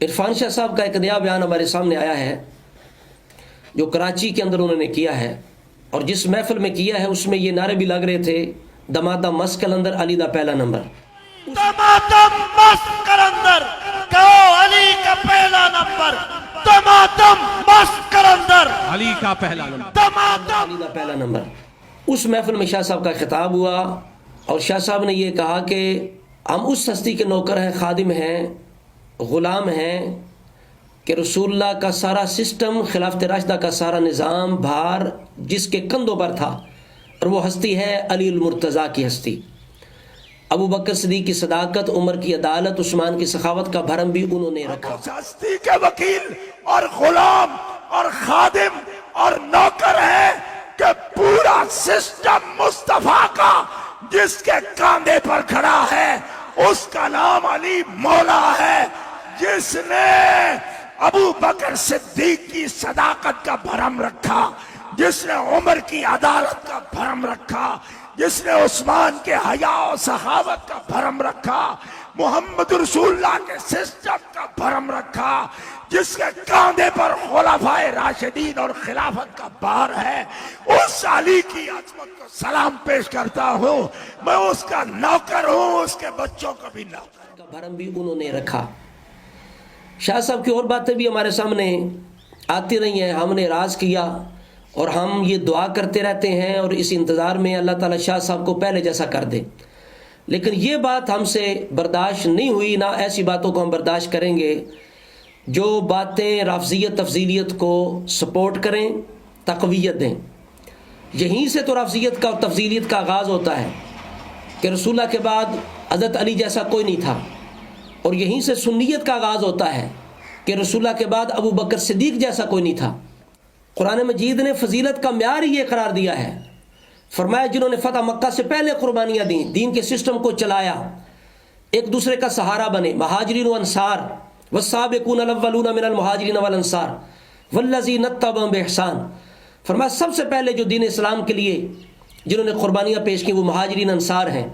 عرفان شاہ صاحب کا ایک نیا بیان ہمارے سامنے آیا ہے جو کراچی کے اندر انہوں نے کیا ہے، اور جس محفل میں کیا ہے اس میں یہ نعرے بھی لگ رہے تھے، دمادم مس کلندر علی دا پہلا نمبر، دمادم مس کلندر کہو علی کا پہلا نمبر، دمادم مس کلندر علی کا پہلا نمبر، دمادم علی دا پہلا نمبر۔ اس محفل میں شاہ صاحب کا خطاب ہوا اور شاہ صاحب نے یہ کہا کہ ہم اس ہستی کے نوکر ہیں، خادم ہیں، غلام ہیں کہ رسول اللہ کا سارا سسٹم، خلافت راشدہ کا سارا نظام بھار جس کے کندھوں پر تھا، اور وہ ہستی ہے علی المرتضیٰ کی ہستی۔ ابو بکر صدیق کی صداقت، عمر کی عدالت، عثمان کی سخاوت کا بھرم بھی انہوں نے رکھا۔ اس ہستی کے وکیل اور غلام اور خادم اور نوکر ہے کہ پورا سسٹم مصطفیٰ کا جس کے کاندھے پر کھڑا ہے اس کا نام علی مولا ہے، جس نے ابو بکر صدیق کی صداقت کا بھرم رکھا، جس نے عمر کی عدالت کا بھرم رکھا، جس نے عثمان کے حیا و سخاوت کا بھرم رکھا، محمد رسول اللہ کے سسٹم کا بھرم رکھا، جس کے کاندھے پر خلفائے راشدین اور خلافت کا بار ہے، اس علی کی عظمت کو سلام پیش کرتا ہوں۔ میں اس کا نوکر ہوں، اس کے بچوں کا بھی نوکر کا بھرم بھی انہوں نے رکھا۔ شاہ صاحب کی اور باتیں بھی ہمارے سامنے آتی رہی ہیں، ہم نے راز کیا اور ہم یہ دعا کرتے رہتے ہیں اور اس انتظار میں اللہ تعالیٰ شاہ صاحب کو پہلے جیسا کر دے، لیکن یہ بات ہم سے برداشت نہیں ہوئی، نہ ایسی باتوں کو ہم برداشت کریں گے جو باتیں رافضیت تفضیلیت کو سپورٹ کریں، تقویت دیں۔ یہیں سے تو رافضیت کا اور تفضیلیت کا آغاز ہوتا ہے کہ رسول اللہ کے بعد حضرت علی جیسا کوئی نہیں تھا، اور یہیں سے سنیت کا آغاز ہوتا ہے کہ رسول اللہ کے بعد ابو بکر صدیق جیسا کوئی نہیں تھا۔ قرآن مجید نے فضیلت کا معیار ہی یہ قرار دیا ہے، فرمایا جنہوں نے فتح مکہ سے پہلے قربانیاں دیں، دین کے سسٹم کو چلایا، ایک دوسرے کا سہارا بنے، مہاجرین و انصار والسابقون الاولون من المہاجرین والانصار والذین اتبعوہم بإحسان۔ فرمایا سب سے پہلے جو دین اسلام کے لیے جنہوں نے قربانیاں پیش کی وہ مہاجرین انصار ہیں،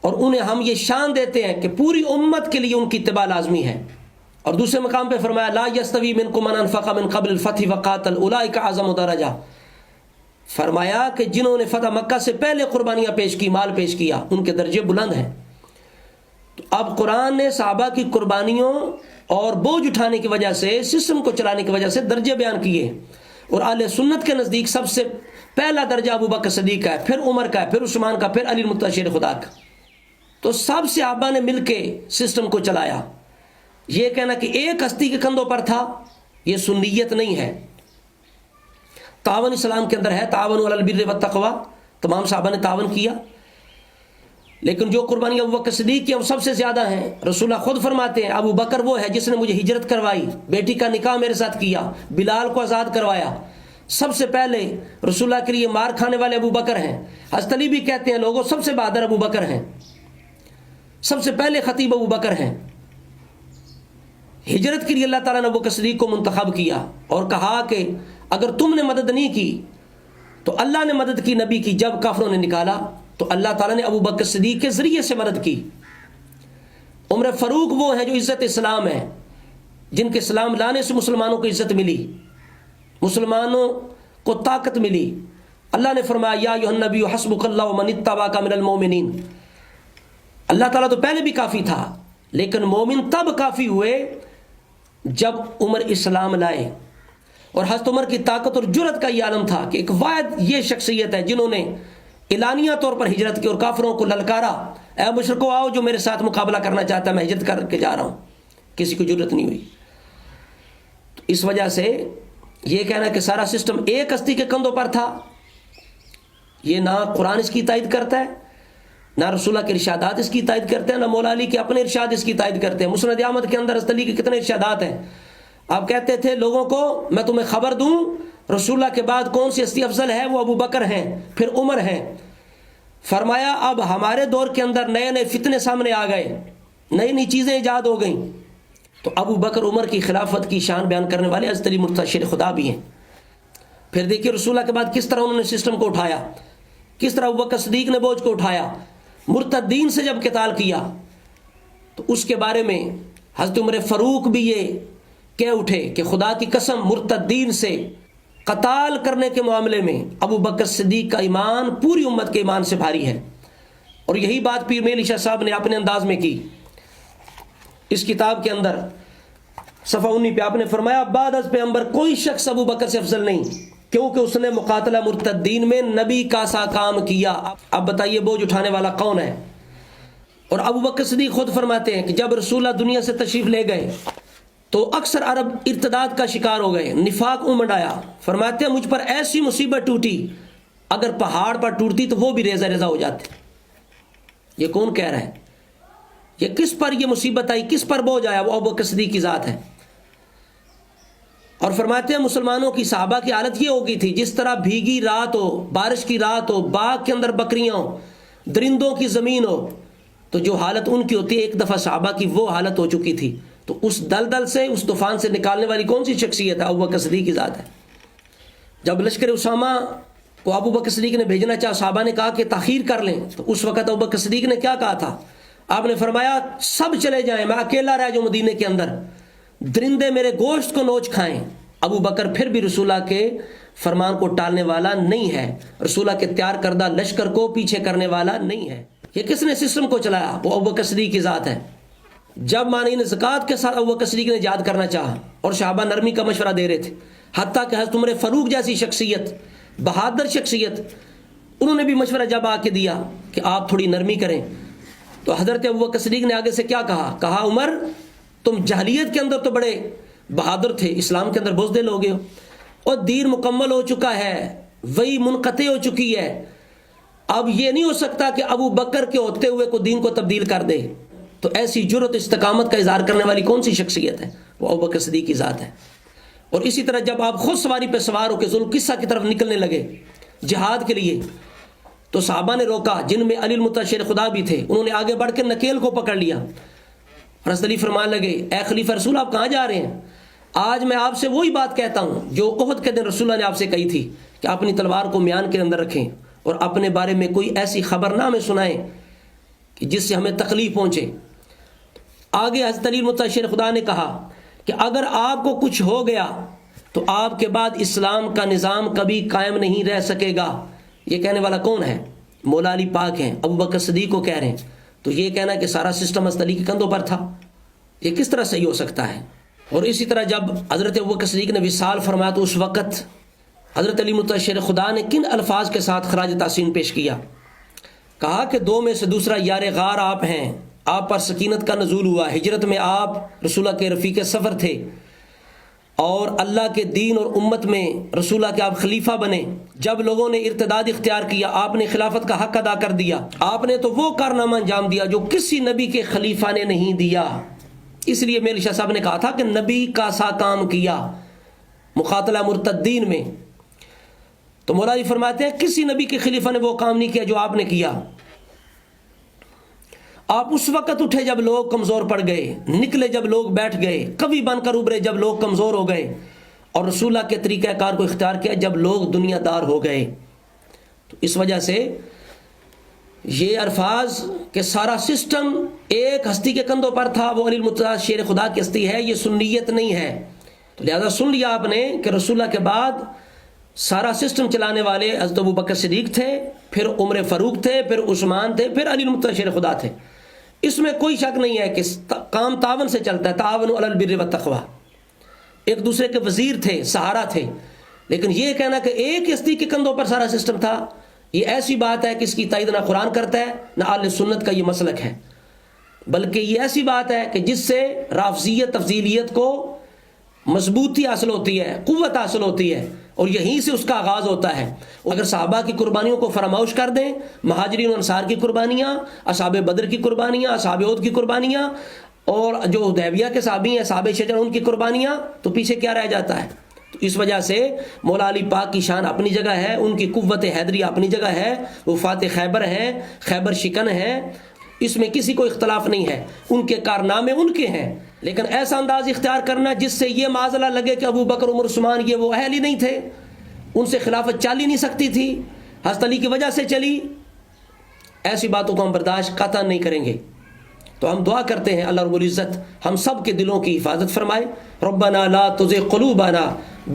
اور انہیں ہم یہ شان دیتے ہیں کہ پوری امت کے لیے ان کی اتباع لازمی ہے۔ اور دوسرے مقام پہ فرمایا لا یستوی منکم من انفق من قبل الفتح وقاتل اولئک اعظم درجہ، فرمایا کہ جنہوں نے فتح مکہ سے پہلے قربانیاں پیش کی، مال پیش کیا، ان کے درجے بلند ہیں۔ تو اب قرآن نے صحابہ کی قربانیوں اور بوجھ اٹھانے کی وجہ سے، سسٹم کو چلانے کی وجہ سے درجے بیان کیے، اور اہل سنت کے نزدیک سب سے پہلا درجہ ابو بکر صدیق کا ہے، پھر عمر کا ہے، پھر عثمان کا، پھر علی المرتضیٰ شیر خدا کا۔ تو سب صحابہ نے مل کے سسٹم کو چلایا۔ یہ کہنا کہ ایک ہستی کے کندھوں پر تھا، یہ سنیت نہیں ہے۔ تعاون اسلام کے اندر ہے، تعاون علی البر والتقوی، تمام صحابہ نے تعاون کیا، لیکن جو قربانی ابو بکر صدیق کی وہ سب سے زیادہ ہیں۔ رسول اللہ خود فرماتے ہیں ابو بکر وہ ہے جس نے مجھے ہجرت کروائی، بیٹی کا نکاح میرے ساتھ کیا، بلال کو آزاد کروایا۔ سب سے پہلے رسول اللہ کے لیے مار کھانے والے ابو بکر ہیں۔ حضرت علی بھی کہتے ہیں لوگوں سب سے بہادر ابو بکر ہیں، سب سے پہلے خطیب ابو بکر ہیں۔ ہجرت کے لیے اللہ تعالیٰ نے ابو بکر صدیق کو منتخب کیا اور کہا کہ اگر تم نے مدد نہیں کی تو اللہ نے مدد کی نبی کی، جب کافروں نے نکالا تو اللہ تعالیٰ نے ابو بکر صدیق کے ذریعے سے مدد کی۔ عمر فاروق وہ ہیں جو عزت اسلام ہے، جن کے اسلام لانے سے مسلمانوں کو عزت ملی، مسلمانوں کو طاقت ملی۔ اللہ نے فرمایا یا ایھا النبی حسبک اللہ ومن اتبعک من المؤمنین۔ اللہ تعالیٰ تو پہلے بھی کافی تھا، لیکن مومن تب کافی ہوئے جب عمر اسلام لائے، اور حضرت عمر کی طاقت اور جرأت کا یہ عالم تھا کہ ایک واحد یہ شخصیت ہے جنہوں نے اعلانیہ طور پر ہجرت کی اور کافروں کو للکارا، اے مشرکو آؤ جو میرے ساتھ مقابلہ کرنا چاہتا ہے، میں ہجرت کر کے جا رہا ہوں۔ کسی کو جرأت نہیں ہوئی۔ تو اس وجہ سے یہ کہنا کہ سارا سسٹم ایک ہستی کے کندھوں پر تھا، یہ نہ قرآن اس کی تائید کرتا ہے، نہ رسول اللہ کے ارشادات اس کی تائید کرتے ہیں، نہ مولا علی کے اپنے ارشاد اس کی تائید کرتے ہیں۔ مسند احمد کے اندر حضرت علی کے کتنے ارشادات ہیں۔ آپ کہتے تھے لوگوں کو میں تمہیں خبر دوں رسول اللہ کے بعد کون سی ہستی افضل ہے، وہ ابو بکر ہیں، پھر عمر ہیں۔ فرمایا اب ہمارے دور کے اندر نئے نئے فتنے سامنے آ گئے، نئی نئی چیزیں ایجاد ہو گئیں، تو ابو بکر عمر کی خلافت کی شان بیان کرنے والے حضرت علی مرتضیٰ شیر خدا بھی ہیں۔ پھر دیکھیے رسول اللہ کے بعد کس طرح انہوں نے سسٹم کو اٹھایا، کس طرح ابو بکر صدیق نے بوجھ کو اٹھایا، مرتدین سے جب قتال کیا تو اس کے بارے میں حضرت عمر فاروق بھی یہ کہہ اٹھے کہ خدا کی قسم مرتدین سے قتال کرنے کے معاملے میں ابو بکر صدیق کا ایمان پوری امت کے ایمان سے بھاری ہے. اور یہی بات پیر میل شاہ صاحب نے اپنے انداز میں کی. اس کتاب کے اندر صفحہ 19 پہ آپ نے فرمایا بعد از پیغمبر کوئی شخص ابو بکر سے افضل نہیں کیونکہ اس نے مقاتلہ مرتدین میں نبی کا سا کام کیا. اب بتائیے بوجھ اٹھانے والا کون ہے؟ اور ابو بکر صدیق خود فرماتے ہیں کہ جب رسول اللہ دنیا سے تشریف لے گئے تو اکثر عرب ارتداد کا شکار ہو گئے, نفاق امڈ آیا. فرماتے ہیں مجھ پر ایسی مصیبت ٹوٹی اگر پہاڑ پر ٹوٹتی تو وہ بھی ریزہ ریزہ ہو جاتے. یہ کون کہہ رہا ہے؟ یہ کس پر یہ مصیبت آئی, کس پر بوجھ آیا؟ وہ ابو بکر صدیق کی ذات ہے. اور فرماتے ہیں مسلمانوں کی صحابہ کی حالت یہ ہو گئی تھی جس طرح بھیگی رات ہو, بارش کی رات ہو, باغ کے اندر بکریاں ہو, درندوں کی زمین ہو, تو جو حالت ان کی ہوتی ہے ایک دفعہ صحابہ کی وہ حالت ہو چکی تھی. تو اس دلدل سے, اس طوفان سے نکالنے والی کون سی شخصیت ہے؟ ابو بکر صدیق کی ذات ہے. جب لشکر اسامہ کو ابو بکر صدیق نے بھیجنا چاہا, صحابہ نے کہا کہ تاخیر کر لیں, تو اس وقت ابو بکر صدیق نے کیا کہا تھا؟ آپ نے فرمایا سب چلے جائیں, میں اکیلا رہ جو مدینے کے اندر, درندے میرے گوشت کو نوچ کھائیں. ابو بکر پھر بھی رسول اللہ کے فرمان کو ٹالنے والا نہیں ہے, رسول اللہ کے تیار کردہ لشکر کو پیچھے کرنے والا نہیں ہے. یہ کس نے سسٹم کو چلایا؟ وہ ابو بکر صدیق کی ذات ہے. جب مانعین زکوٰۃ کے ساتھ ابو بکر صدیق نے جہاد کرنا چاہا اور صحابہ نرمی کا مشورہ دے رہے تھے, حتیٰ کہ حضرت عمر فاروق جیسی شخصیت, بہادر شخصیت, انہوں نے بھی مشورہ جب آ کے دیا کہ آپ تھوڑی نرمی کریں, تو حضرت ابو بکر صدیق نے آگے سے کیا کہا؟ کہا عمر تم جاہلیت کے اندر تو بڑے بہادر تھے, اسلام کے اندر بزدل ہو گئے ہو, اور دین مکمل ہو چکا ہے, وہی منقطع ہو چکی ہے, اب یہ نہیں ہو سکتا کہ ابو بکر کے ہوتے ہوئے کو دین کو تبدیل کر دے. تو ایسی جرأت استقامت کا اظہار کرنے والی کون سی شخصیت ہے؟ وہ ابو بکر صدیق کی ذات ہے. اور اسی طرح جب آپ خود سواری پہ سوار ہو کے ذوالقصہ کی طرف نکلنے لگے جہاد کے لیے, تو صحابہ نے روکا, جن میں علی المتشیر خدا بھی تھے. انہوں نے آگے بڑھ کے نکیل کو پکڑ لیا. حضرت علی فرمان لگے اے خلیفہ رسول آپ کہاں جا رہے ہیں؟ آج میں آپ سے وہی بات کہتا ہوں جو احد کے دن رسول اللہ نے آپ سے کہی تھی کہ اپنی تلوار کو میان کے اندر رکھیں اور اپنے بارے میں کوئی ایسی خبر نہ ہمیں سنائیں کہ جس سے ہمیں تکلیف پہنچے. آگے حضرت علی المتشیر خدا نے کہا کہ اگر آپ کو کچھ ہو گیا تو آپ کے بعد اسلام کا نظام کبھی قائم نہیں رہ سکے گا. یہ کہنے والا کون ہے؟ مولا علی پاک ہیں, ابو بکر صدیق کو کہہ رہے ہیں. تو یہ کہنا کہ سارا سسٹم حضرت علی کے کندھوں پر تھا, یہ کس طرح صحیح ہو سکتا ہے؟ اور اسی طرح جب حضرت ابو بکر صدیق نے وصال فرمایا تو اس وقت حضرت علی متشیر خدا نے کن الفاظ کے ساتھ خراج تحسین پیش کیا؟ کہا کہ دو میں سے دوسرا یار غار آپ ہیں, آپ پر سکینت کا نزول ہوا, ہجرت میں آپ رسول اللہ کے رفیق سفر تھے, اور اللہ کے دین اور امت میں رسول اللہ کے آپ خلیفہ بنے. جب لوگوں نے ارتداد اختیار کیا آپ نے خلافت کا حق ادا کر دیا, آپ نے تو وہ کارنامہ انجام دیا جو کسی نبی کے خلیفہ نے نہیں دیا. اس لیے میل شاہ صاحب نے کہا تھا کہ نبی کا سا کام کیا مقاتلہ مرتدین میں. تو مولا جی فرماتے ہیں کسی نبی کے خلیفہ نے وہ کام نہیں کیا جو آپ نے کیا. آپ اس وقت اٹھے جب لوگ کمزور پڑ گئے, نکلے جب لوگ بیٹھ گئے, قوی بن کر ابھرے جب لوگ کمزور ہو گئے, اور رسول اللہ کے طریقہ کار کو اختیار کیا جب لوگ دنیا دار ہو گئے. تو اس وجہ سے یہ الفاظ کہ سارا سسٹم ایک ہستی کے کندھوں پر تھا, وہ علی المتشیر شیر خدا کی ہستی ہے, یہ سنیت نہیں ہے. تو لہذا سن لیا آپ نے کہ رسول اللہ کے بعد سارا سسٹم چلانے والے حضرت ابو بکر صدیق تھے, پھر عمر فاروق تھے, پھر عثمان تھے, پھر علی المتشیر خدا تھے. اس میں کوئی شک نہیں ہے کہ کام تعاون سے چلتا ہے, تعاون علی البر والتقوی, ایک دوسرے کے وزیر تھے, سہارا تھے. لیکن یہ کہنا کہ ایک ہستی کے کندھوں پر سارا سسٹم تھا, یہ ایسی بات ہے کہ اس کی تائید نہ قرآن کرتا ہے نہ اہل سنت کا یہ مسلک ہے, بلکہ یہ ایسی بات ہے کہ جس سے رافضیت تفضیلیت کو مضبوطی حاصل ہوتی ہے, قوت حاصل ہوتی ہے, اور یہیں سے اس کا آغاز ہوتا ہے. اگر صحابہ کی قربانیوں کو فراموش کر دیں, مہاجرین و انصار کی قربانیاں, اصحاب بدر کی قربانیاں, اصحاب احد کی قربانیاں, اور جو حدیبیہ کے صحابی ہیں صحابہ شجر ان کی قربانیاں, تو پیچھے کیا رہ جاتا ہے؟ تو اس وجہ سے مولا علی پاک کی شان اپنی جگہ ہے, ان کی قوت حیدری اپنی جگہ ہے, وفات خیبر ہیں, خیبر شکن ہیں, اس میں کسی کو اختلاف نہیں ہے, ان کے کارنامے ان کے ہیں. لیکن ایسا انداز اختیار کرنا جس سے یہ معاملہ لگے کہ ابو بکر عمر عثمان یہ وہ اہل ہی نہیں تھے, ان سے خلافت چل ہی نہیں سکتی تھی, حضرت علی کی وجہ سے چلی, ایسی باتوں کو ہم برداشت قطعا نہیں کریں گے. تو ہم دعا کرتے ہیں اللہ رب العزت ہم سب کے دلوں کی حفاظت فرمائے. ربنا لا تزغ قلوبنا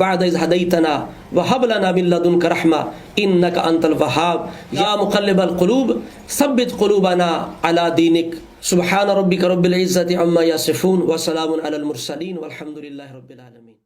بعد اذ هديتنا وهب لنا من لدنك رحمة انك انت الوهاب يا مقلب القلوب ثبت قلوبنا على دينك. سبحان ربك رب العزة عما يصفون وسلام على المرسلين والحمد لله رب العالمين.